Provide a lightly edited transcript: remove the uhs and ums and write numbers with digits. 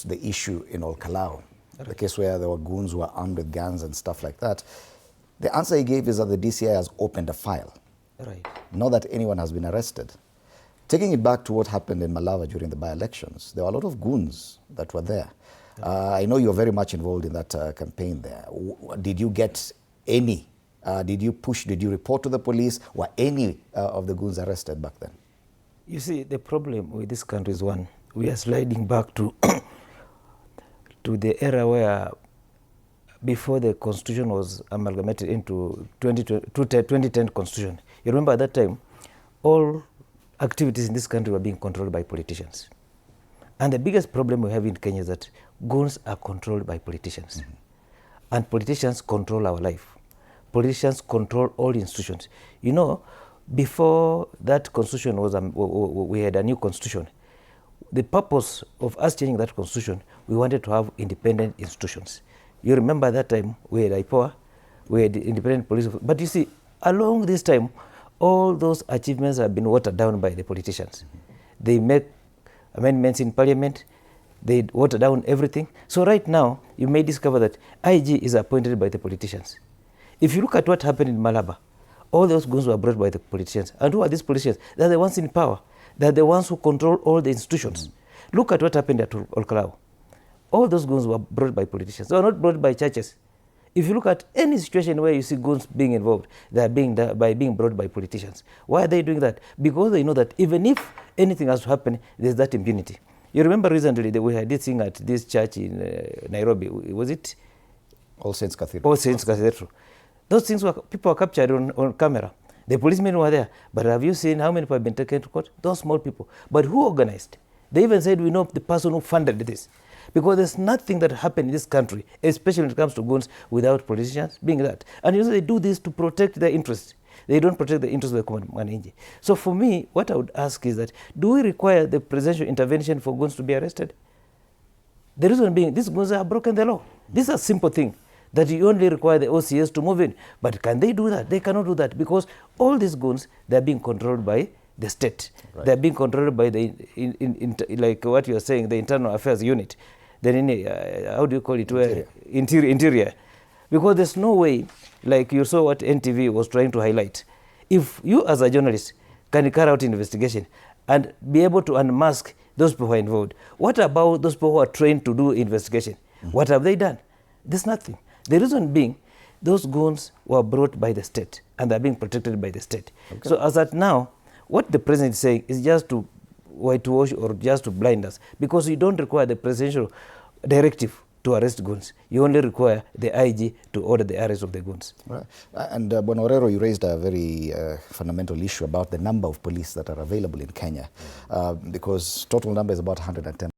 the issue in Olkalau, the case where there were goons who were armed with guns and stuff like that, the answer he gave is that the DCI has opened a file. Right. Not that anyone has been arrested. Taking it back to what happened in Malava during the by-elections, there were a lot of goons that were there. I know you're very much involved in that campaign there. Did you get any? Did you push? Did you report to the police? Were any of the goons arrested back then? You see, the problem with this country is one, we are sliding back to to the era where before the constitution was amalgamated into 2010 constitution. You remember at that time, all activities in this country were being controlled by politicians. And the biggest problem we have in Kenya is that goons are controlled by politicians. And politicians control our life. Politicians control all institutions. You know, before that constitution was, we had a new constitution. The purpose of us changing that constitution, we wanted to have independent institutions. You remember that time we had IPOA, we had independent police. But you see, along this time, all those achievements have been watered down by the politicians. They make amendments in parliament, they water down everything. So right now, you may discover that IG is appointed by the politicians. If you look at what happened in Malaba, all those goons were brought by the politicians. And who are these politicians? They're the ones in power. They're the ones who control all the institutions. Look at what happened at Olkalau. All those goons were brought by politicians. They were not brought by churches. If you look at any situation where you see goons being involved, they are being brought by politicians. Why are they doing that? Because they know that even if anything has to happen, there's that impunity. You remember recently that we had this thing at this church in Nairobi. Was it? All Saints Cathedral. All Saints Cathedral. Those things were, people were captured on camera. The policemen were there. But have you seen how many people have been taken to court? Those small people. But who organized? They even said, we know the person who funded this. Because there's nothing that happened in this country, especially when it comes to goons, without politicians being that. And you know, they do this to protect their interests. They don't protect the interests of the common man. So for me, what I would ask is that, do we require the presidential intervention for goons to be arrested? The reason being, these goons have broken the law. This is a simple thing, that you only require the OCS to move in. But can they do that? They cannot do that, because all these goons, they're being controlled by the state. Right. They're being controlled by the, like what you're saying, the internal affairs unit. Then how do you call it? Interior. Because there's no way, like you saw what NTV was trying to highlight. If you as a journalist can carry out investigation and be able to unmask those people who are involved, what about those people who are trained to do investigation? What have they done? There's nothing. The reason being, those goons were brought by the state and they're being protected by the state. Okay. So as at now, what the president is saying is just to whitewash or just to blind us, because you don't require the presidential directive to arrest goons. You only require the IG to order the arrest of the goons. Right. And Bonorero, you raised a very fundamental issue about the number of police that are available in Kenya, because total number is about 110.